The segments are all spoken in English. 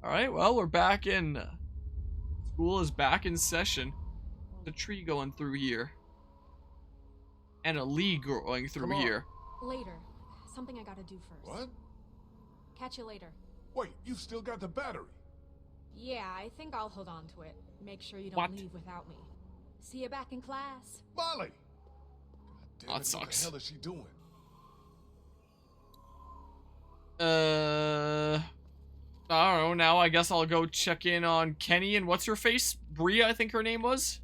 Alright, well, we're back in. School is back in session. There's a tree going through here. And a leaf going through here. Later. Something I gotta do first. What? Catch you later. Wait, you've still got the battery. Yeah, I think I'll hold on to it. Make sure you don't leave without me. See you back in class. Molly! God damn That it, sucks. What the hell is she doing? I don't know. Now I guess I'll go check in on Kenny and what's her face? Bria, I think her name was.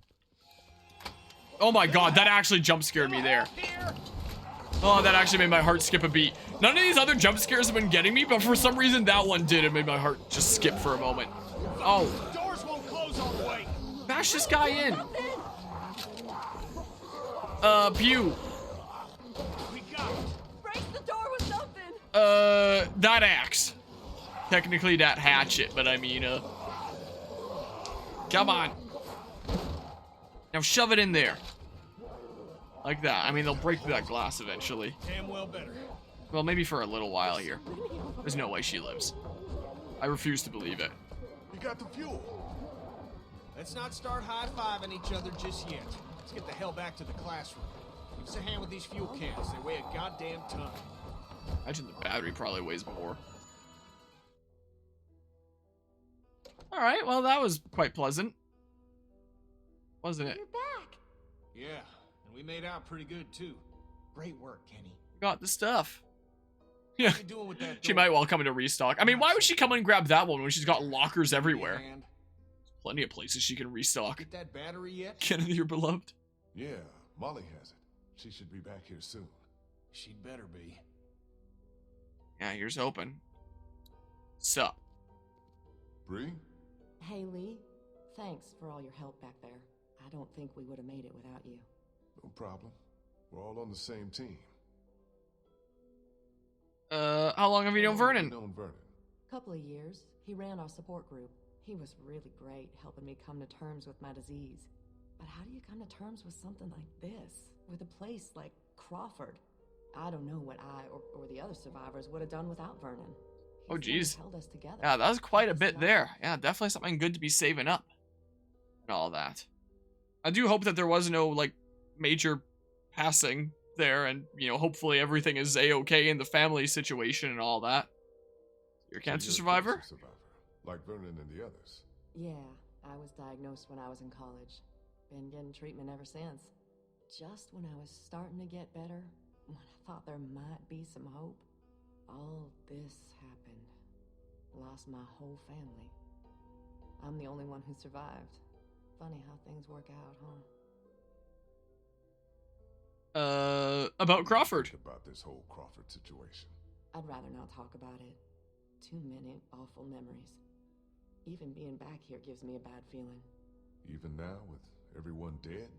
Oh my god, that actually jump scared me there. Oh, that actually made my heart skip a beat. None of these other jump scares have been getting me, but for some reason that one did. It made my heart just skip for a moment. Oh. Doors won't close all the way. Bash this guy in. Pew. We got it. Break the door with something! That axe. Technically that hatchet, but I mean, come on. Now shove it in there. Like that. I mean, they'll break through that glass eventually. Damn well better. Well, maybe for a little while here. There's no way she lives. I refuse to believe it. You got the fuel. Let's not start high-fiving each other just yet. Let's get the hell back to the classroom. Give us a hand with these fuel cans. They weigh a goddamn ton. Imagine the battery probably weighs more. Alright, well that was quite pleasant. Wasn't it? You're back! Yeah, and we made out pretty good, too. Great work, Kenny. Got the stuff. Yeah. What are you doing with that She door? might well come in to restock. I mean, why would she come in and grab that one when she's got lockers everywhere? And Plenty of places she can restock. get that battery yet? Kennedy, your beloved. Yeah, Molly has it. She should be back here soon. She'd better be. Yeah, here's hoping. Sup? Bree? Hey, Lee. Thanks for all your help back there. I don't think we would have made it without you. No problem. We're all on the same team. How long have you known Vernon? Known Vernon. Couple of years. He ran our support group. He was really great helping me come to terms with my disease. But how do you come to terms with something like this? With a place like Crawford? I don't know what I or the other survivors would have done without Vernon. Oh, He's geez. the one who held us together. Yeah, that was quite a Kept us bit alive. there. Yeah, definitely something good to be saving up. And all that. I do hope that there was no, like, major passing there, and, you know, hopefully everything is A-okay in the family situation and all that. You're a cancer So you're survivor? cancer survivor, like Vernon and the others. Yeah, I was diagnosed when I was in college. Been getting treatment ever since. Just when I was starting to get better, when I thought there might be some hope, all this happened. Lost my whole family. I'm the only one who survived. Funny how things work out, huh? About Crawford. Think about this whole Crawford situation. I'd rather not talk about it. Too many awful memories. Even being back here gives me a bad feeling. Even now, with everyone dead?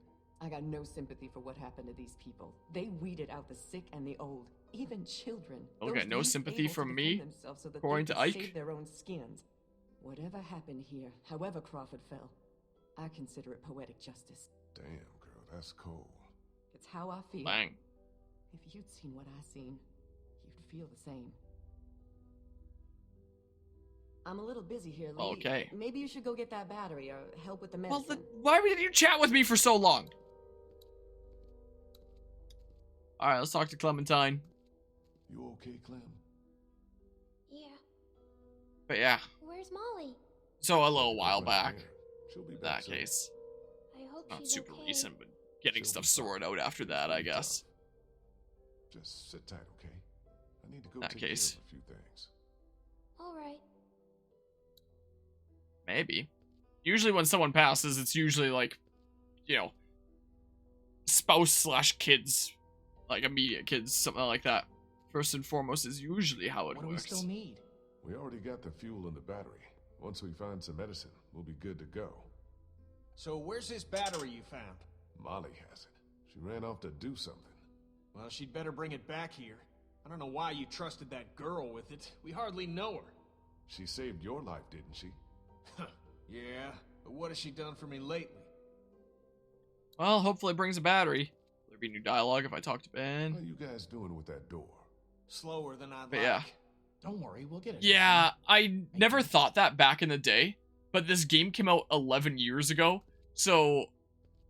I got no sympathy for what happened to these people. They weeded out the sick and the old, even children. Okay, Those no least sympathy able to from defend me, themselves so that according they to could Ike. save their own skins. Whatever happened here, however Crawford fell, I consider it poetic justice. Damn, girl, that's cold. It's how I feel. Bang. If you'd seen what I seen, you'd feel the same. I'm a little busy here, Lee. Okay. Maybe you should go get that battery or help with the Well, medicine. why did you chat with me for so long? Alright, let's talk to Clementine. You okay, Clem? Yeah. But yeah, Where's Molly? so a little while Right back. there. She'll be In back that soon. case. I hope Not she's super okay. recent, but getting She'll stuff be sorted out after that, I guess. Just sit tight, okay? I need to go That take case. care of a few things. All right. Maybe. Usually when someone passes, it's usually like, you know, spouse slash kids. Like immediate kids, something like that. First and foremost is usually how it What do we works. still need? We already got the fuel and the battery. Once we find some medicine, we'll be good to go. So where's this battery you found? Molly has it. She ran off to do something. Well, she'd better bring it back here. I don't know why you trusted that girl with it. We hardly know her. She saved your life, didn't she? Yeah, but what has she done for me lately? Well, hopefully it brings a battery. There'll be new dialogue if I talk to How Ben. you guys doing with that door? Slower than I'd But like. yeah. Don't worry, we'll get it. Yeah, I never thought that back in the day, but this game came out 11 years ago, so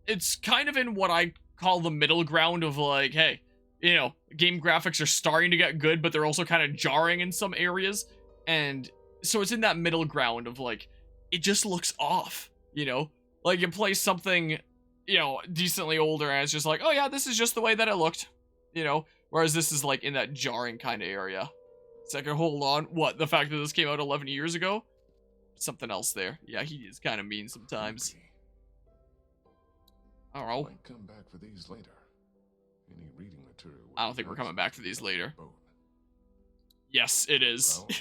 it's kind of in what I call the middle ground of like, hey, you know, game graphics are starting to get good, but they're also kind of jarring in some areas, and so it's in that middle ground of like, it just looks off, you know? Like, you play something, you know, decently older, and it's just like, oh yeah, this is just the way that it looked, you know? Whereas this is like in that jarring kind of area. Second, hold on. What? The fact that this came out 11 years ago? Something else there. Yeah, he is kind of mean sometimes. I don't know. Might come back for these later. Any reading material. I don't think we're coming back for these later. Boat. Yes, it is. Well,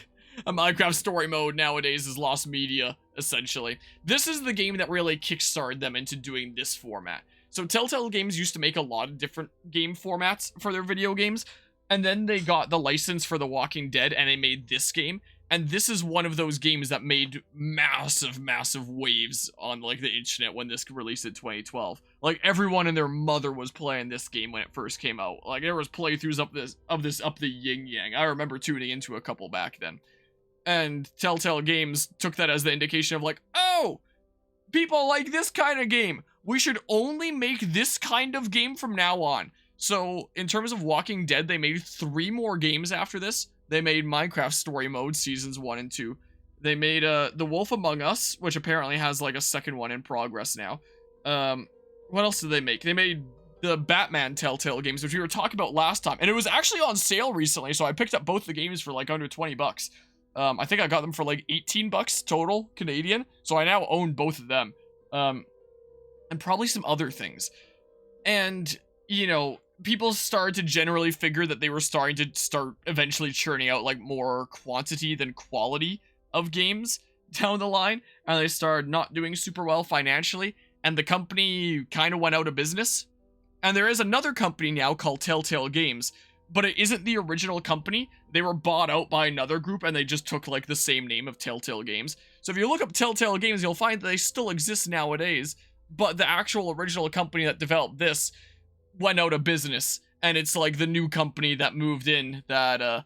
A Minecraft story mode nowadays is lost media, essentially. This is the game that really kickstarted them into doing this format. So Telltale Games used to make a lot of different game formats for their video games, and then they got the license for The Walking Dead, and they made this game. And this is one of those games that made massive, massive waves on, like, the internet when this released in 2012. Like, everyone and their mother was playing this game when it first came out. Like, there was playthroughs up the yin-yang. I remember tuning into a couple back then. And Telltale Games took that as the indication of, like, oh, people like this kind of game. We should only make this kind of game from now on. So, in terms of Walking Dead, they made 3 more games after this. They made Minecraft Story Mode Seasons 1 and 2. They made The Wolf Among Us, which apparently has like a second one in progress now. What else did they make? They made the Batman Telltale games, which we were talking about last time. And it was actually on sale recently, so I picked up both the games for like under 20 bucks. I think I got them for like 18 bucks total Canadian. So I now own both of them. And probably some other things. And, you know, people started to generally figure that they were starting to start eventually churning out like more quantity than quality of games down the line, and they started not doing super well financially, and the company kind of went out of business. And there is another company now called Telltale Games, but it isn't the original company. They were bought out by another group, and they just took like the same name of Telltale Games. So if you look up Telltale Games, you'll find that they still exist nowadays, but the actual original company that developed this went out of business, and it's like the new company that moved in that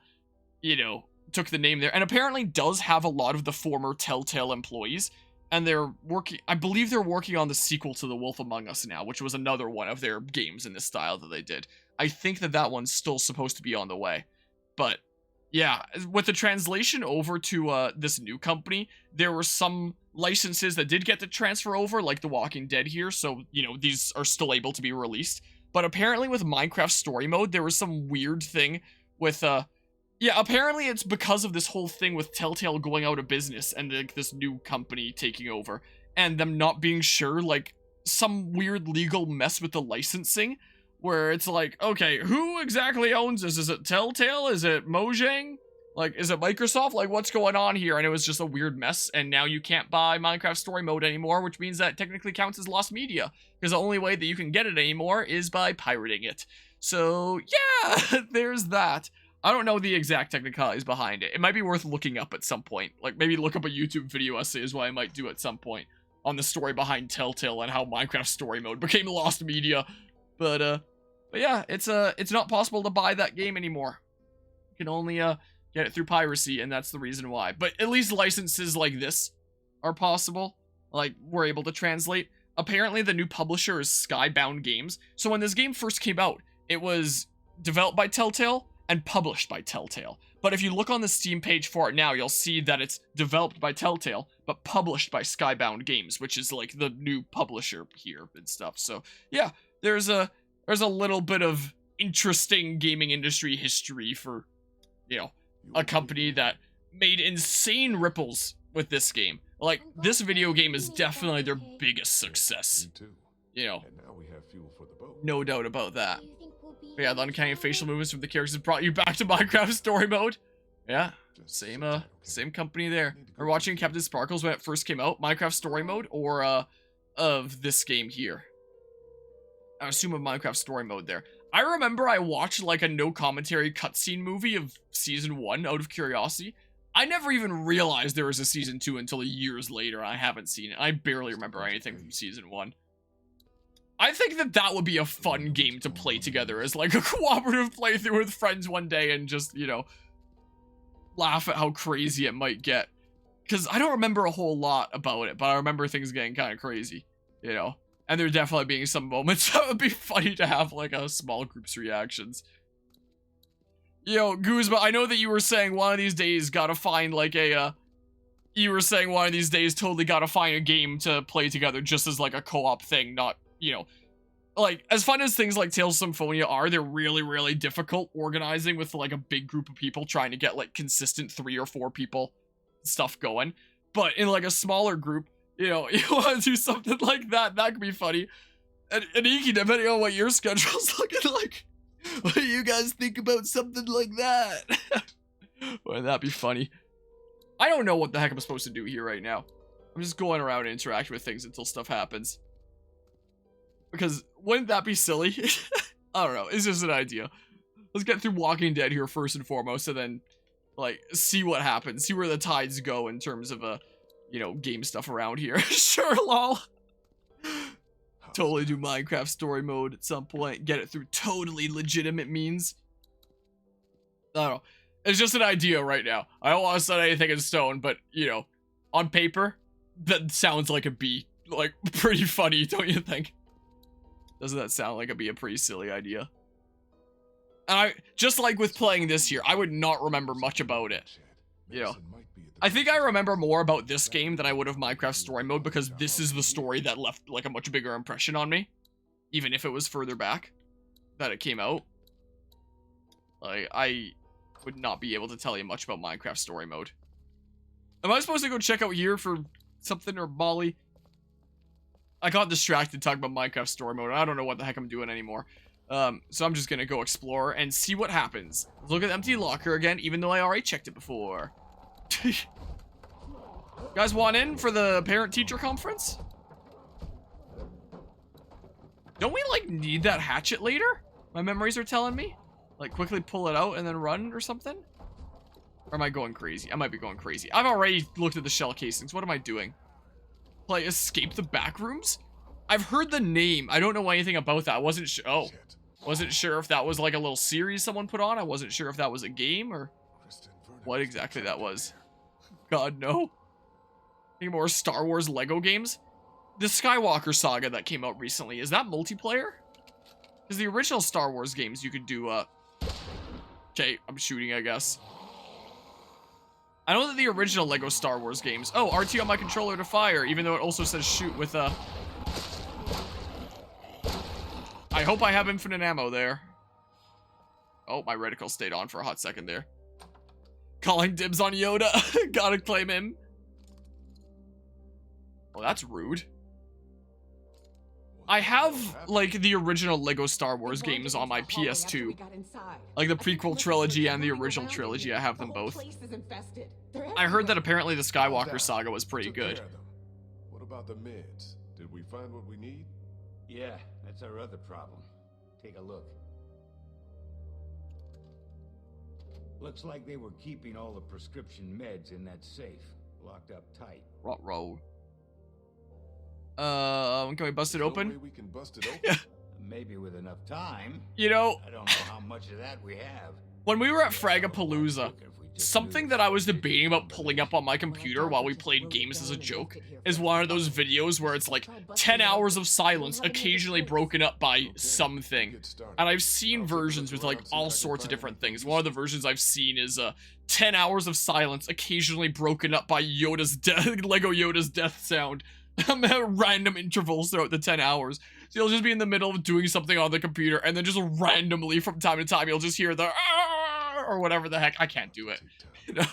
you know, took the name there, and apparently does have a lot of the former Telltale employees, and they're working, I believe they're working on the sequel to The Wolf Among Us now, which was another one of their games in this style that they did. I think that one's still supposed to be on the way. But yeah, with the translation over to this new company, there were some licenses that did get to transfer over, like The Walking Dead here, so, you know, these are still able to be released. But apparently with Minecraft Story Mode, there was some weird thing with, yeah, apparently it's because of this whole thing with Telltale going out of business and like this new company taking over, and them not being sure, like, some weird legal mess with the licensing, where it's like, okay, who exactly owns this? Is it Telltale? Is it Mojang? Like, is it Microsoft? Like, what's going on here? And it was just a weird mess, and now you can't buy Minecraft Story Mode anymore, which means that technically counts as lost media, because the only way that you can get it anymore is by pirating it. So, yeah, there's that. I don't know the exact technicalities behind it. It might be worth looking up at some point. Like, maybe look up a YouTube video essay is what I might do at some point on the story behind Telltale and how Minecraft Story Mode became lost media. But yeah, it's not possible to buy that game anymore. You can only, get it through piracy, and that's the reason why. But at least licenses like this are possible. Like, we're able to translate. Apparently, the new publisher is Skybound Games. So when this game first came out, it was developed by Telltale and published by Telltale. But if you look on the Steam page for it now, you'll see that it's developed by Telltale, but published by Skybound Games, which is like the new publisher here and stuff. So yeah, there's a little bit of interesting gaming industry history for, you know, a company that made insane ripples with this game. Like, this video game is definitely their biggest success. Me too. You know, And now we have fuel for the boat. no doubt about that. Do you think we'll be But yeah, the uncanny facial movements from the characters brought you back to Minecraft Story Mode. Yeah, Just same sit tight, okay? same company there. Need to go We're watching check. Captain Sparkles when it first came out, Minecraft Story Mode, or of this game here. I assume of Minecraft Story Mode there. I remember I watched like a no commentary cutscene movie of season 1 out of curiosity. I never even realized there was a season 2 until years later. I haven't seen it. I barely remember anything from season 1. I think that would be a fun game to play together as like a cooperative playthrough with friends one day and just, you know, laugh at how crazy it might get. Because I don't remember a whole lot about it, but I remember things getting kind of crazy, you know? And there definitely being some moments that would be funny to have, like, a small group's reactions. Yo, Guzma, I know that you were saying one of these days gotta find, like, you were saying one of these days totally gotta find a game to play together just as, like, a co-op thing, not, you know... Like, as fun as things like Tales of Symphonia are, they're really, really difficult organizing with, like, a big group of people trying to get, like, consistent 3 or 4 people stuff going. But in, like, a smaller group, you know, you want to do something like that, that could be funny. And Iki, depending on what your schedule's looking like, what do you guys think about something like that? Wouldn't that be funny? I don't know what the heck I'm supposed to do here right now. I'm just going around and interacting with things until stuff happens. Because wouldn't that be silly? I don't know. It's just an idea. Let's get through Walking Dead here first and foremost, and then, like, see what happens. See where the tides go in terms of, you know, game stuff around here. Sure, lol. Totally do Minecraft story mode at some point. Get it through totally legitimate means. I don't know. It's just an idea right now. I don't want to set anything in stone, but, you know, on paper, that sounds like it'd be, like, pretty funny, don't you think? Doesn't that sound like it'd be a pretty silly idea? And just like with playing this here, I would not remember much about it. You know, I think I remember more about this game than I would of Minecraft story mode because this is the story that left like a much bigger impression on me. Even if it was further back that it came out. Like, I would not be able to tell you much about Minecraft story mode. Am I supposed to go check out here for something or Molly? I got distracted talking about Minecraft story mode. I don't know what the heck I'm doing anymore. So I'm just gonna go explore and see what happens. Look at the empty locker again, even though I already checked it before. You guys want in for the parent-teacher conference? Don't we, like, need that hatchet later? My memories are telling me? Like, quickly pull it out and then run or something? Or am I going crazy? I might be going crazy. I've already looked at the shell casings. What am I doing? Like, escape the back rooms? I've heard the name. I don't know anything about that. I wasn't sure. Oh. Wasn't sure if that was like a little series someone put on. I wasn't sure if that was a game or what exactly that was. God, no. Any more Star Wars Lego games? The Skywalker saga that came out recently, is that multiplayer? Because the original Star Wars games you could do, Okay, I'm shooting, I guess. I know that the original Lego Star Wars games... Oh, RT on my controller to fire, even though it also says shoot with, I hope I have infinite ammo there. Oh, my reticle stayed on for a hot second there. Calling dibs on Yoda. Gotta claim him. Well, that's rude. I have, like, the original Lego Star Wars games on my PS2. Like, the prequel trilogy and the original trilogy, I have them both. I heard that apparently the Skywalker saga was pretty good. What about the meds? Did we find what we need? Yeah, that's our other problem. Take a look. Looks like they were keeping all the prescription meds in that safe, locked up tight. Ruh-roh. Can we bust it open? No way we can bust it open. Maybe with enough time. You know, I don't know how much of that we have. When we were at Fragapalooza, something that I was debating about pulling up on my computer while we played games as a joke is one of those videos where it's like 10 hours of silence occasionally broken up by something. And I've seen versions with like all sorts of different things. One of the versions I've seen is 10 hours of silence occasionally broken up by Yoda's death, Lego Yoda's death sound. At random intervals throughout the 10 hours. So you'll just be in the middle of doing something on the computer and then just randomly from time to time you'll just hear the or whatever the heck. I can't do it. You know?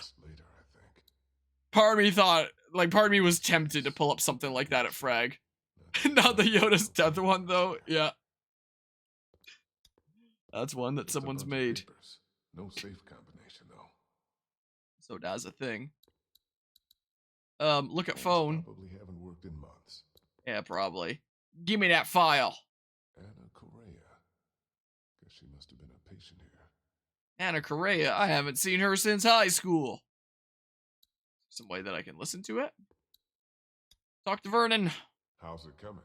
Part of me thought, like, part of me was tempted to pull up something like that at Frag. Not the Yoda's death one though. Yeah. That's one that someone's made. No safe combination though. So that's a thing. Look at phone. Probably haven't worked in months. Yeah, probably. Give me that file. Anna Correa. Guess she must have been a patient here. Anna Correa. I haven't seen her since high school. Some way that I can listen to it. Talk to Vernon. How's it coming?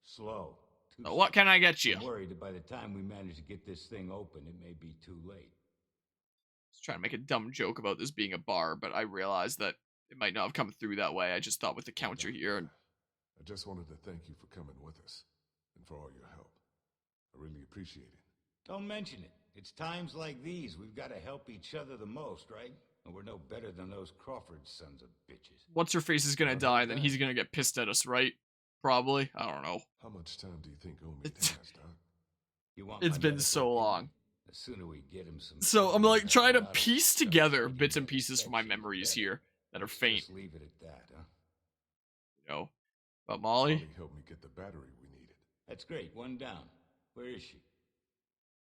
Slow. What can I get you? I'm worried that by the time we manage to get this thing open, it may be too late. was trying to make a dumb joke about this being a bar, but I realized that it might not have come through that way. I just thought with the counter here. And I just wanted to thank you for coming with us and for all your help. I really appreciate it. Don't mention it. It's times like these we've got to help each other the most, right? And we're no better than those Crawford sons of bitches. what's her face is gonna die, then he's gonna get pissed at us, right? Probably. I don't know. How much time do you think Omid has, Doc? You want It's my been medical so opinion? long. The sooner we get him some. So I'm like trying to Out of piece stuff, together we can bits and get pieces from my infection memories better. here that are Let's faint. Just leave it at that, huh? You know, but Molly. Molly helped me get the battery we needed. That's great. One down. Where is she?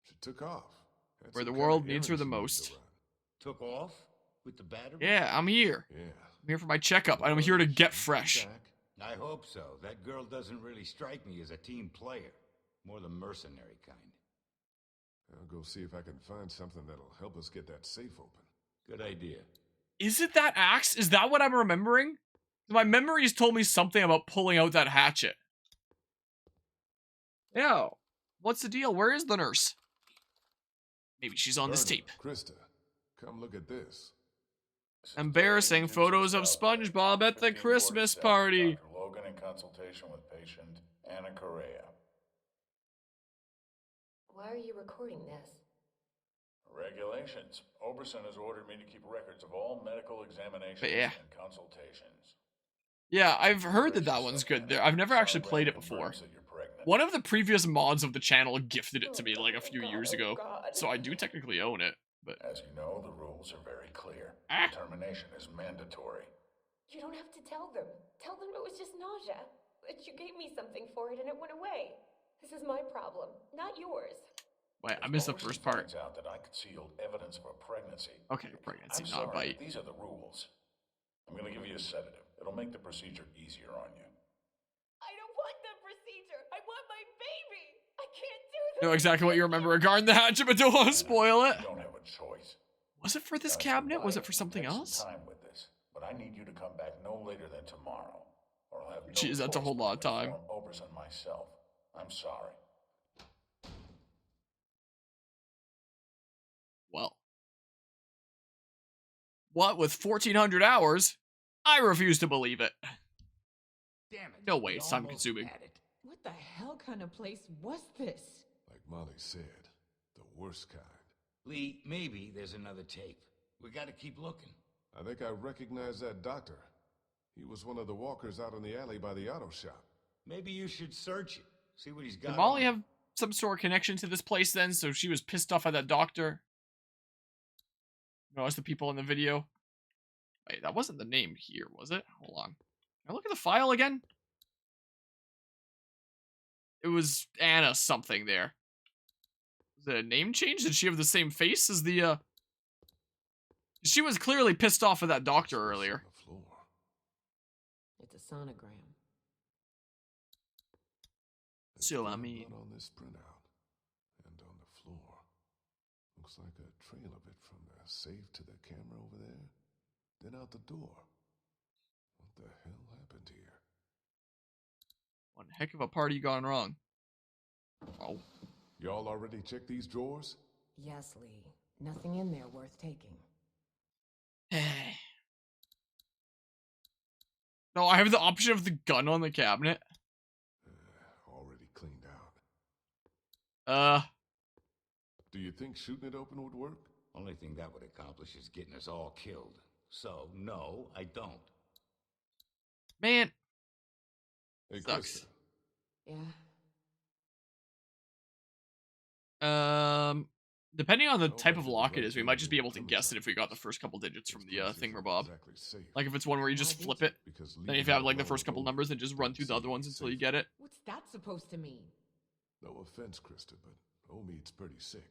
She took off. Had Where some the kind world of needs her errands the she needed most. to run. Took off with the battery? Yeah, I'm here. Yeah. I'm here for my checkup. I'm here to get fresh. Back. I hope so. That girl doesn't really strike me as a team player. More the mercenary kind. I'll go see if I can find something that'll help us get that safe open. Good idea. Is it that axe? Is that what I'm remembering? My memories told me something about pulling out that hatchet. Yo, what's the deal? Where is the nurse? Maybe she's on this Vernon, tape. Krista, come look at this. Embarrassing photos of SpongeBob at the Christmas party. Dr. Logan in consultation with patient Anna Correa. Why are you recording this? Regulations. Oberson has ordered me to keep records of all medical examinations But yeah. and consultations. Yeah, I've heard that one's good. There, I've never actually played it before. One of the previous mods of the channel gifted it to me like a few years ago, so I do technically own it. But As you know, the rules are very clear. Ah. Termination is mandatory. You don't have to tell them. Tell them it was just nausea. That you gave me something for it and it went away. This is my problem, not yours. wait, I missed the first part. Finds out that I concealed evidence of a pregnancy. Okay, pregnancy, I'm not a sorry, bite. these are the rules. I'm gonna give you a sedative. It'll make the procedure easier on you. I don't want the procedure. I want my baby. I can't do this. Know exactly what you remember regarding the hatchet, but don't want to spoil it. You don't have a choice. Was it for this Now, cabinet? Was Mike, it for something take some else? time with this, but I need you to come back no later than tomorrow, or I'll have no Jeez, that's a choice whole but lot of to time. inform Oberson myself. I'm sorry. Well. What, with 1,400 hours? I refuse to believe it. Damn it. No way, we it's time almost consuming. had it. What the hell kind of place was this? Like Molly said, the worst kind. Lee, maybe there's another tape. We gotta keep looking. I think I recognize that doctor. He was one of the walkers out in the alley by the auto shop. Maybe you should search it. See what he's got. Did Molly on. have some sort of connection to this place then, so she was pissed off at that doctor? No, as the people in the video. Wait, that wasn't the name here, was it? Hold on. Can I look at the file again? It was Anna something there. Was it a name change? Did she have the same face as the, She was clearly pissed off at that doctor What's earlier. on the floor? It's a sonogram. There's So, I blood mean- on this printout and on the floor. Looks like a trail of it from the safe to the camera over there, then out the door. What the hell happened here? One heck of a party gone wrong. Oh. Y'all already checked these drawers? Yes, Lee. Nothing in there worth taking. No, I have the option of the gun on the cabinet. Already cleaned out. Uh, Do you think shooting it open would work? Only thing that would accomplish is getting us all killed. So, no, I don't. man. Hey, Sucks. Krista, Yeah. Depending on the No type of record lock it right is, we through might just be able to Plymouth guess it side. if we got the first couple digits from this the place isn't thingamabob. exactly safe. Like if it's one where you just Why flip did it, Because then leaving if you have it like the alone first couple won't numbers, then just run make through the other ones safety until you safer. get it. What's that supposed to mean? No offense, Krista, but Omid's pretty sick.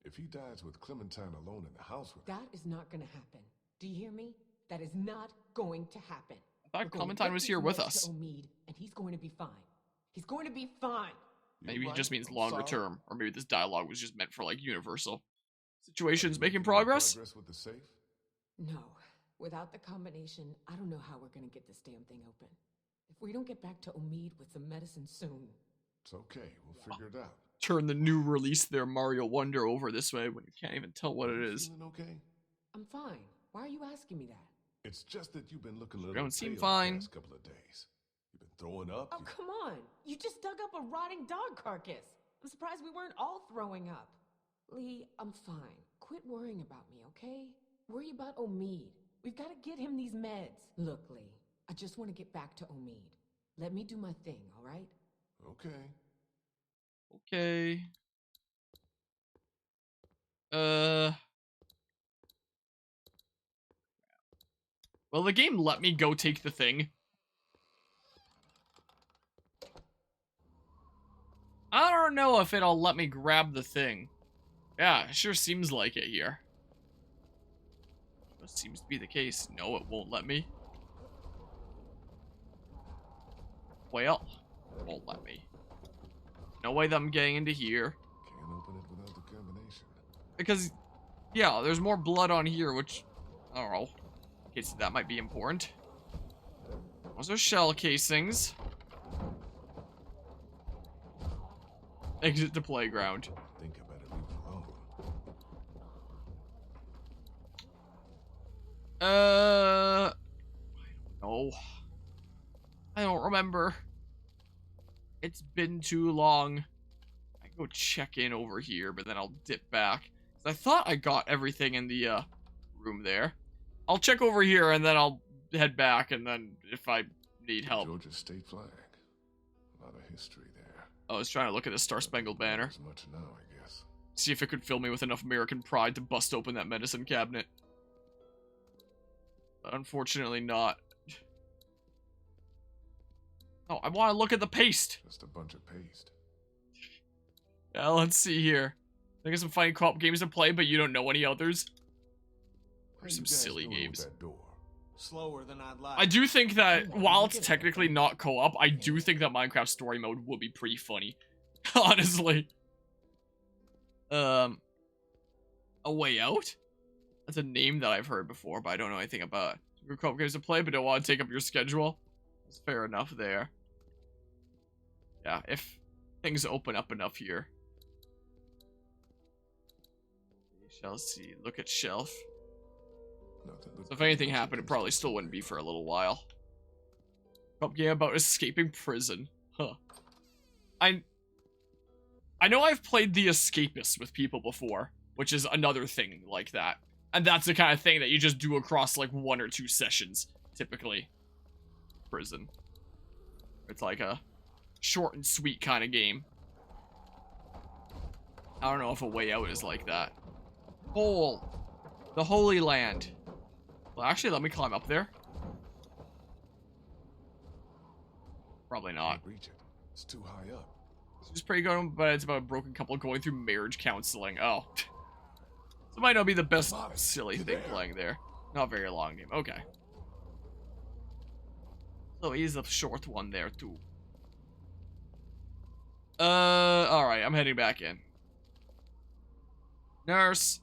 If he dies with Clementine alone in the house with him, That is not gonna happen. Do you hear me? That is not going to happen. I thought We're going to Clementine get was these here with meds us. to Omid, and he's going to be fine. He's going to be fine. Maybe You're it just right, means I'm longer sorry. term, or maybe this dialogue was just meant for like universal situations. Are you Making any progress. with the safe? No. Without the combination, I don't know how we're gonna get this damn thing open. If we don't get back to Omid with some medicine soon. It's okay. We'll figure it out. Turn the new release there, Mario Wonder, over this way when you can't even tell what Are it you is. feeling okay? I'm fine. Why are you asking me that? It's just that you've been looking a little don't seem pale fine. the past couple of days. You've been throwing up. Oh, come on. You just dug up a rotting dog carcass. I'm surprised we weren't all throwing up. Lee, I'm fine. Quit worrying about me, okay? Worry about Omid. We've got to get him these meds. Look, Lee, I just want to get back to Omid. Let me do my thing, all right? Okay. Okay. Well, the game let me go take the thing. I don't know if it'll let me grab the thing. Yeah, it sure seems like it here. That seems to be the case. No, it won't let me. Well, it won't let me. No way that I'm getting into here. Can't open it without the combination. Because, yeah, there's more blood on here, which, I don't know. Okay, so that might be important. Those are shell casings. Exit the playground. I think I better leave it alone. I don't know. I don't remember. It's been too long. I can go check in over here, but then I'll dip back. I thought I got everything in the room there. I'll check over here and then I'll head back, and then if I need help. Georgia state flag. A lot of history there. I was trying to look at the Star Spangled Banner. As much now, I guess. See if it could fill me with enough American pride to bust open that medicine cabinet. But unfortunately not. Oh, I want to look at the paste. Just a bunch of paste. Yeah, let's see here. I think some funny co-op games to play, but you don't know any others. How Or you some guys silly doing with games. that door? Slower than I'd like. I do think that, Oh, while look it's at it. technically not co-op, I do think that Minecraft Story Mode would be pretty funny. Honestly. A Way Out? That's a name that I've heard before, but I don't know anything about. Good co-op games to play, but don't want to take up your schedule. That's fair enough there. Yeah, if things open up enough here. We shall see. Look at shelf. Nothing but So if anything pages happened, it and probably stuff still to wouldn't be read. for a little while. Co-op game about escaping prison. Huh. I know I've played The Escapist with people before, which is another thing like that. And that's the kind of thing that you just do across like 1 or 2 sessions, typically. Prison. It's like a short and sweet kind of game. I don't know if A Way Out is like that. Hole. The Holy Land. Well, actually, let me climb up there. Probably not. Can't reach it. It's too high up. It's pretty good, but it's about a broken couple going through marriage counseling. Oh. So it might not be the best Come on, silly get thing there. playing there. Not very long game. Okay. So he's a short one there, too. Alright, I'm heading back in. Nurse,